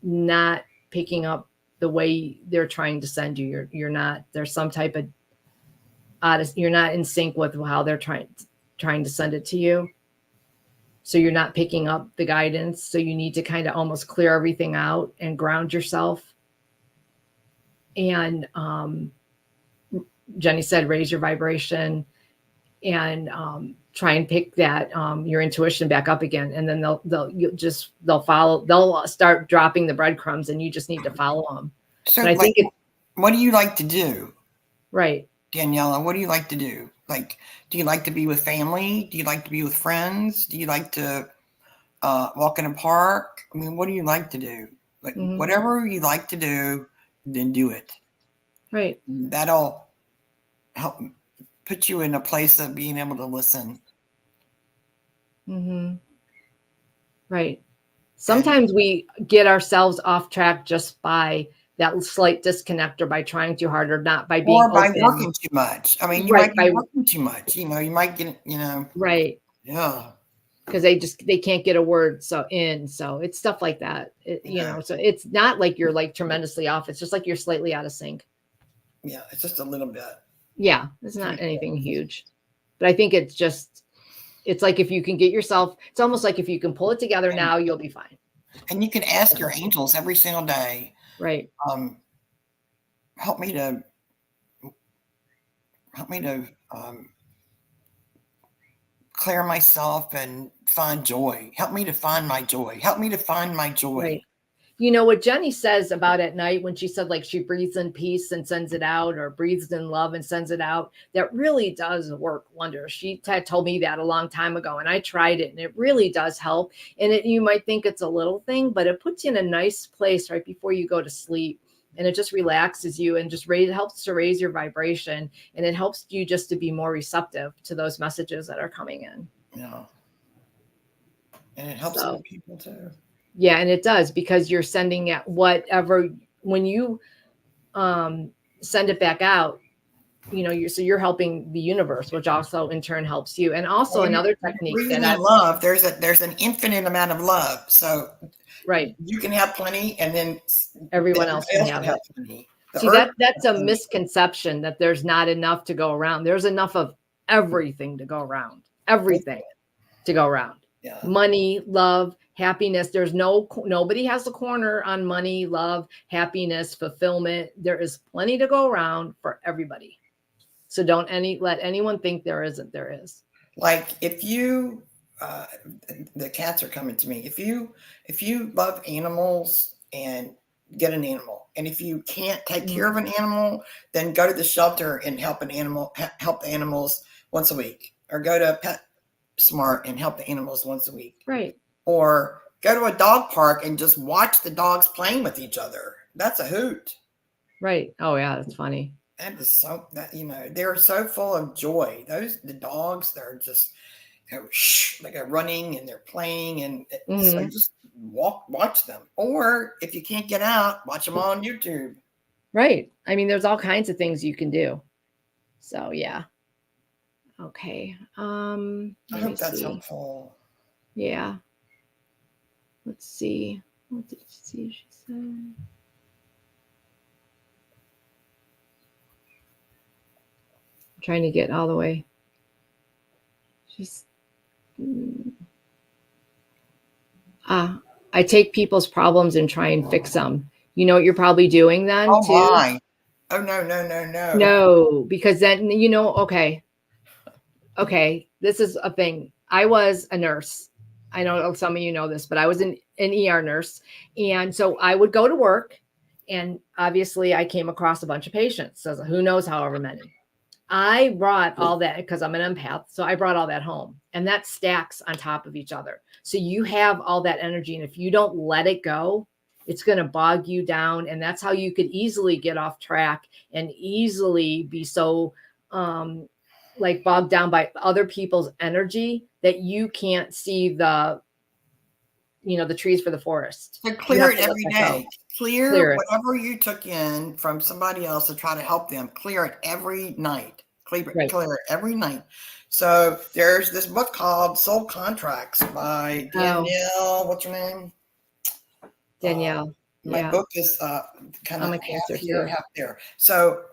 not picking up the way they're trying to send you. You're not, there's some type of you're not in sync with how they're trying to send it to you. So you're not picking up the guidance. So you need to kind of almost clear everything out and ground yourself. And Jenny said, raise your vibration and try and pick that your intuition back up again. And then they'll start dropping the breadcrumbs and you just need to follow them. So but I think what do you like to do? Right. Daniela, what do you like to do? Like, do you like to be with family? Do you like to be with friends? Do you like to walk in a park? I mean, what do you like to do? Like, whatever you like to do, then do it. Right. That'll help put you in a place of being able to listen. Right. Sometimes we get ourselves off track just by that slight disconnect or by trying too hard or not by being or by open. working too much. I mean, you might be working too much. You know, you might get, you know. Right. Yeah. Because they can't get a word so it's stuff like that. You know, so it's not like you're like tremendously off. It's just like you're slightly out of sync. Yeah, it's just a little bit. Yeah, it's not anything huge. But I think it's like if you can get yourself, it's almost like if you can pull it together now, you'll be fine. And you can ask your angels every single day. Right. Help me to clear myself and find joy. Help me to find my joy. Help me to find my joy. Right. You know what Jenny says about at night when she said like she breathes in peace and sends it out, or breathes in love and sends it out, that really does work wonders. She told me that a long time ago and I tried it and it really does help. And you might think it's a little thing, but it puts you in a nice place right before you go to sleep. And it just relaxes you and just helps to raise your vibration. And it helps you just to be more receptive to those messages that are coming in. Yeah. And it helps other people too. Yeah, and it does, because you're sending out whatever, when you send it back out, you know, you're helping the universe, which also in turn helps you. And also another technique that I love, there's an infinite amount of love. So right, you can have plenty, and then everyone else can have plenty. See, that's a misconception that there's not enough to go around. There's enough of everything to go around. Everything to go around. Yeah. Money, love, happiness. There's nobody has a corner on money, love, happiness, fulfillment. There is plenty to go around for everybody. So don't let anyone think there isn't. There is. Like if you, the cats are coming to me. If you love animals, and get an animal, and if you can't take care of an animal, then go to the shelter and help the animals once a week, or go to PetSmart and help the animals once a week. Right. Or go to a dog park and just watch the dogs playing with each other. That's a hoot. Right. Oh yeah, that's funny. That is they're so full of joy. The dogs, they're just they're running and they're playing, and so just watch them. Or if you can't get out, watch them on YouTube. Right. I mean, there's all kinds of things you can do. So yeah. Okay. I hope that's helpful. Yeah. Let's see. What did she say? trying to get all the way. I take people's problems and try and fix them. You know what you're probably doing then Oh too? my. Oh no, no, no, no. No, because then, okay, this is a thing. I was a nurse. I know some of you know this, but I was an ER nurse. And so I would go to work, and obviously I came across a bunch of patients. So who knows however many. I brought all that because I'm an empath. So I brought all that home, and that stacks on top of each other. So you have all that energy. And if you don't let it go, it's going to bog you down. And that's how you could easily get off track and easily be so like bogged down by other people's energy that you can't see the trees for the forest. So clear it every day. Clear it. Whatever you took in from somebody else to try to help them. Clear it every night. Clear it every night. So there's this book called Soul Contracts by Danielle. What's her name? Danielle. My book is kind of half here, half there. So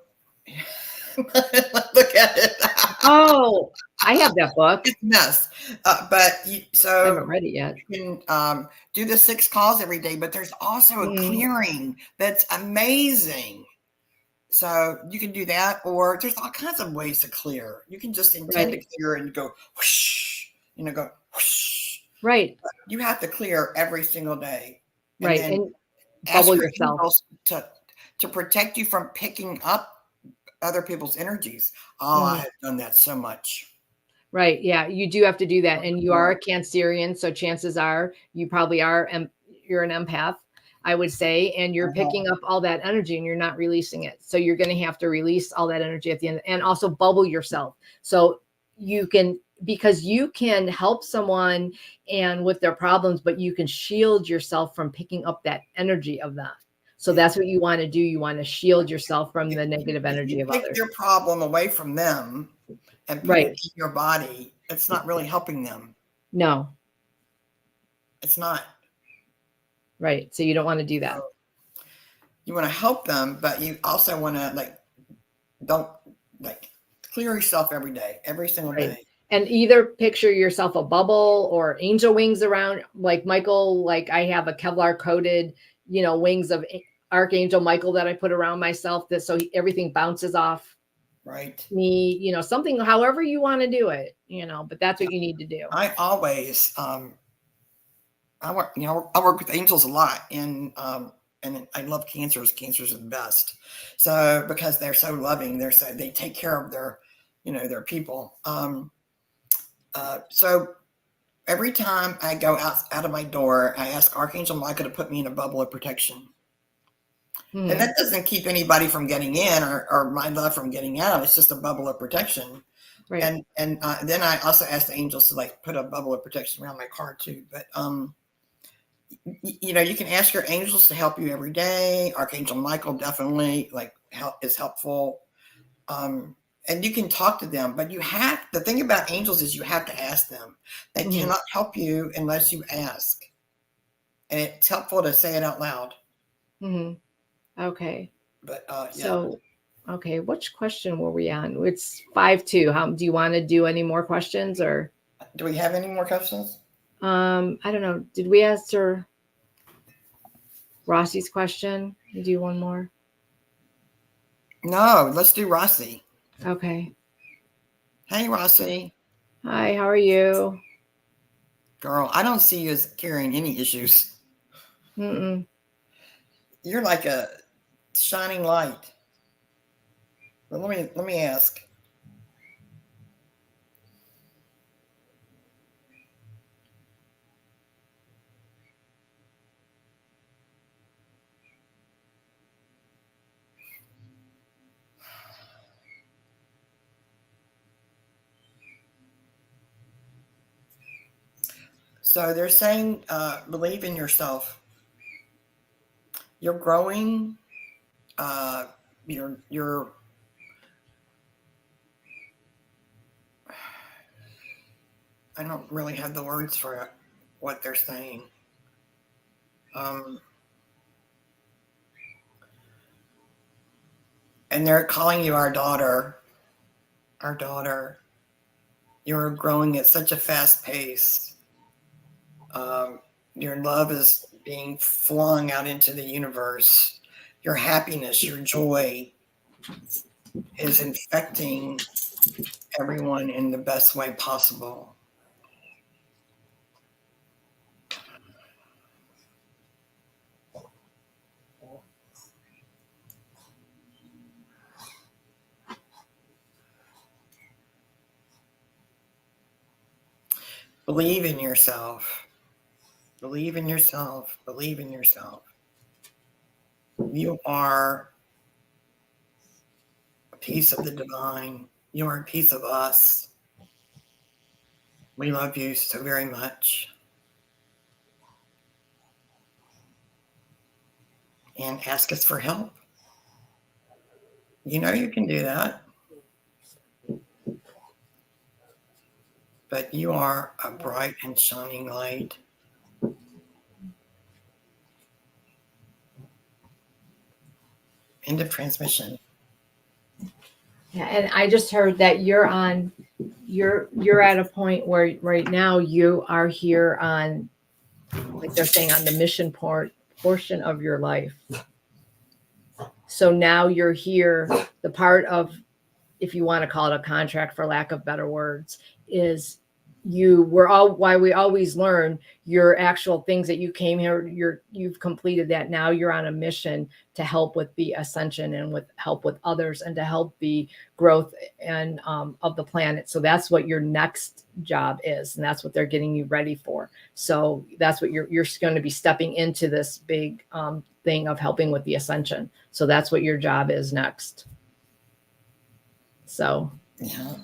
look at it. Oh, I have that book. It's a mess. But I haven't read it yet. You can do the 6 calls every day, but there's also a clearing that's amazing. So you can do that, or there's all kinds of ways to clear. You can just intend to clear and go whoosh, go whoosh. Right. But you have to clear every single day. Right. And bubble yourself to protect you from picking up other people's energies. Oh, I have done that so much. Right. Yeah, you do have to do that. And you are a Cancerian, so chances are you probably are, you're an empath, I would say, and you're picking up all that energy and you're not releasing it. So you're going to have to release all that energy at the end, and also bubble yourself. So because you can help someone and with their problems, but you can shield yourself from picking up that energy of that. So that's what you want to do. You want to shield yourself from the negative energy of others. Take your problem away from them and put it in your body. It's not really helping them. No. It's not. Right. So you don't want to do that. So you want to help them, but you also want to don't clear yourself every day, every single day. And either picture yourself a bubble or angel wings around, like Michael, like I have a Kevlar coated, wings of Archangel Michael that I put around myself, so everything bounces off me, something, however you want to do it, but that's what you need to do. I always, I work with angels a lot, and I love cancers. Cancers are the best. So because they're so loving, they take care of their people. So every time I go out of my door, I ask Archangel Michael to put me in a bubble of protection. And that doesn't keep anybody from getting in or my love from getting out. It's just a bubble of protection. Right. And then I also ask the angels to put a bubble of protection around my car too. But you can ask your angels to help you every day. Archangel Michael definitely is helpful. And you can talk to them, but the thing about angels is you have to ask them. They cannot help you unless you ask. And it's helpful to say it out loud. Okay. But So, okay, which question were we on? It's 5-2. Do you want to do any more questions, or do we have any more questions? I don't know. Did we answer Rossi's question? You do one more? No, let's do Rossi. Okay. Hey, Rossi. Hi, how are you? Girl, I don't see you as carrying any issues. You're like a shining light. But let me ask. So they're saying, believe in yourself. You're growing. You're. I don't really have the words for what they're saying. And they're calling you our daughter. our daughter. You're growing at such a fast pace. Your love is being flung out into the universe. Your happiness, your joy is infecting everyone in the best way possible. Believe in yourself. Believe in yourself. Believe in yourself. You are a piece of the divine. You are a piece of us. We love you so very much. And ask us for help. You know you can do that. But you are a bright and shining light. End of transmission. Yeah, and I just heard that you're at a point where right now you are here on, like they're saying, on the mission portion of your life. So now you're here, the part of, if you want to call it a contract for lack of better words, is why we always learn your actual things that you came here, you've completed that. Now you're on a mission to help with the ascension and with help with others and to help the growth and of the planet. So that's what your next job is, and that's what they're getting you ready for. So that's what you're going to be stepping into, this big thing of helping with the ascension. So that's what your job is next. So yeah.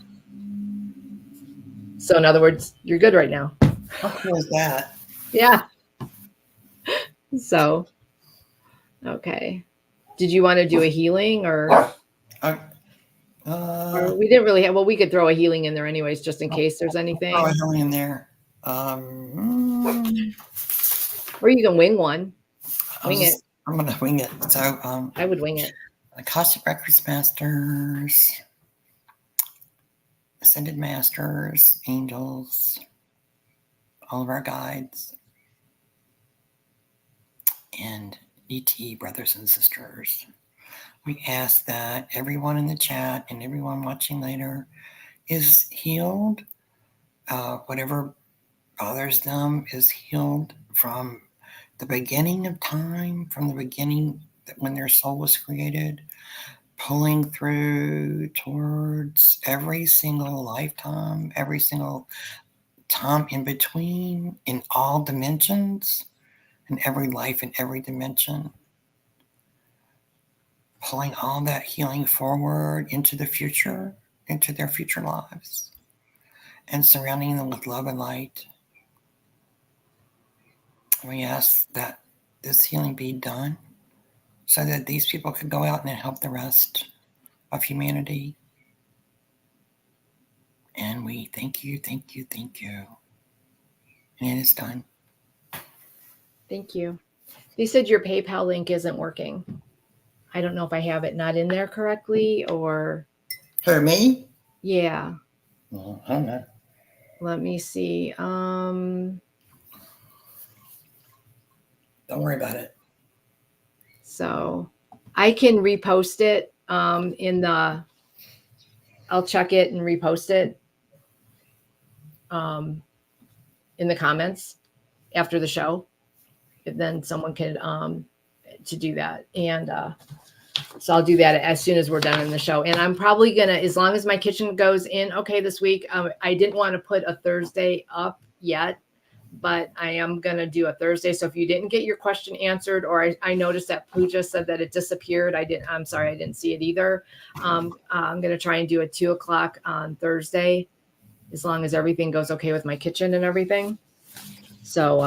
So in other words, you're good right now. How cool is that? Yeah. So, okay. Did you want to do a healing or we didn't really have, well, we could throw a healing in there anyways, just in case there's anything. Throw a healing in there. Or you can wing one. Wing it. I'm going to wing it. So I would wing it. Akashic Records Masters, Ascended Masters, Angels, all of our guides, and ET brothers and sisters. We ask that everyone in the chat and everyone watching later is healed. Whatever bothers them is healed from the beginning of time, from the beginning when their soul was created, pulling through towards every single lifetime, every single time in between, in all dimensions, in every life, in every dimension. Pulling all that healing forward into the future, into their future lives, and surrounding them with love and light. We ask that this healing be done so that these people could go out and help the rest of humanity. And we thank you, thank you, thank you. And it's done. Thank you. They said your PayPal link isn't working. I don't know if I have it not in there correctly or. Who, me? Yeah. Well, I don't know. Let me see. Don't worry about it. So I can repost it I'll check it and repost it in the comments after the show. Then someone could to do that. And so I'll do that as soon as we're done in the show. And I'm probably gonna, as long as my kitchen goes in okay this week, I didn't want to put a Thursday up yet, but I am going to do a Thursday. So if you didn't get your question answered, or I noticed that Pooja said that it disappeared. I'm sorry, I didn't see it either. I'm going to try and do it 2:00 on Thursday, as long as everything goes okay with my kitchen and everything. So,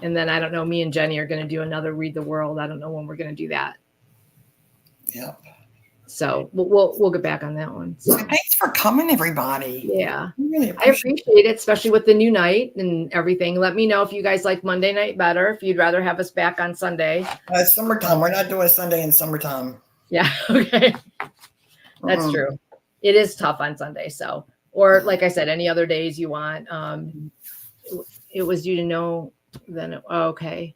and then I don't know, me and Jenny are going to do another Read the World. I don't know when we're going to do that. Yep. So we'll get back on that one. So thanks for coming, everybody. Yeah, really I appreciate it, especially with the new night and everything. Let me know if you guys like Monday night better, if you'd rather have us back on Sunday. It's summertime. We're not doing Sunday in summertime. Yeah, okay. That's true. it is tough on Sunday. So, or like I said, any other days you want. It was due to know then. Okay.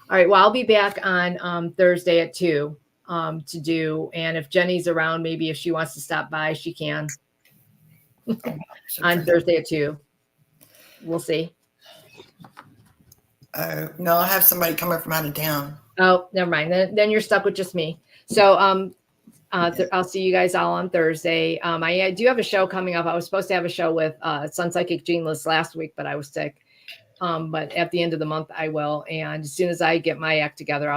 All right. Well, I'll be back on Thursday at 2 to do. And if Jenny's around, maybe if she wants to stop by, she can on Thursday at 2. We'll see. No, I have somebody coming from out of town. Oh, never mind. Then you're stuck with just me. So I'll see you guys all on Thursday. I do have a show coming up. I was supposed to have a show with Sun Psychic Gene List last week, but I was sick. But at the end of the month, I will. And as soon as I get my act together,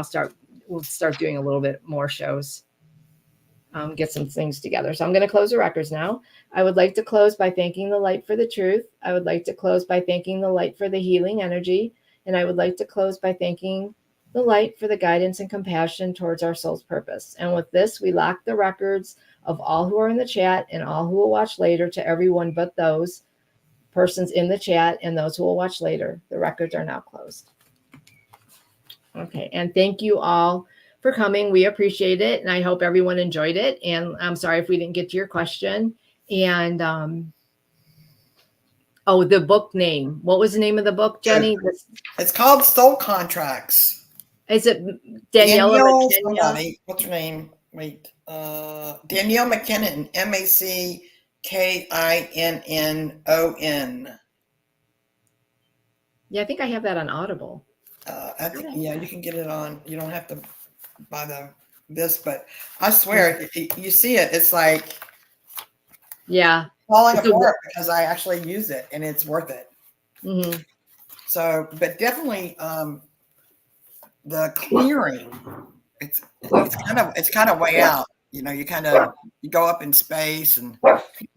we'll start doing a little bit more shows. Get some things together. So I'm going to close the records now. I would like to close by thanking the light for the truth. I would like to close by thanking the light for the healing energy. And I would like to close by thanking the light for the guidance and compassion towards our soul's purpose. And with this, we lock the records of all who are in the chat and all who will watch later to everyone but those persons in the chat and those who will watch later. The records are now closed. Okay. And thank you all for coming. We appreciate it. And I hope everyone enjoyed it. And I'm sorry if we didn't get to your question. And, the book name. What was the name of the book, Jenny? It's called Soul Contracts. Is it Danielle? Somebody. What's her name? Wait. Danielle McKinnon. MacKinnon. Yeah, I think I have that on Audible. Yeah, you can get it on. You don't have to buy this, but I swear, you see it. It's like falling apart because I actually use it and it's worth it. Mm-hmm. So, but definitely the clearing. It's kind of way out. You know, you go up in space and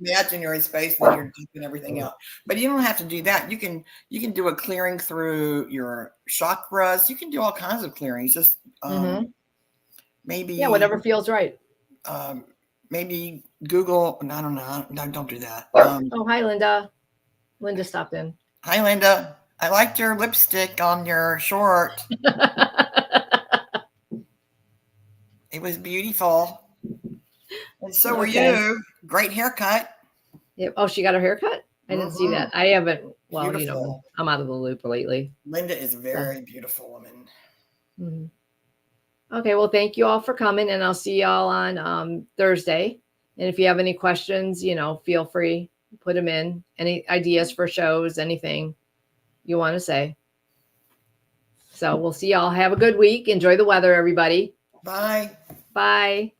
imagine you're in space and then you're keeping everything out. But you don't have to do that. You can do a clearing through your chakras. You can do all kinds of clearings. Just maybe whatever feels right. Maybe Google. No, I don't know. No, don't do that. Hi, Linda. Linda stopped in. Hi, Linda. I liked your lipstick on your short. It was beautiful. And so were you. Great haircut. Yep. Oh, she got her haircut? I didn't see that. I haven't. Well, beautiful. I'm out of the loop lately. Linda is a very beautiful woman. Mm-hmm. Okay. Well, thank you all for coming, and I'll see y'all on Thursday. And if you have any questions, feel free, put them in. Any ideas for shows, anything you want to say. So we'll see y'all. Have a good week. Enjoy the weather, everybody. Bye. Bye.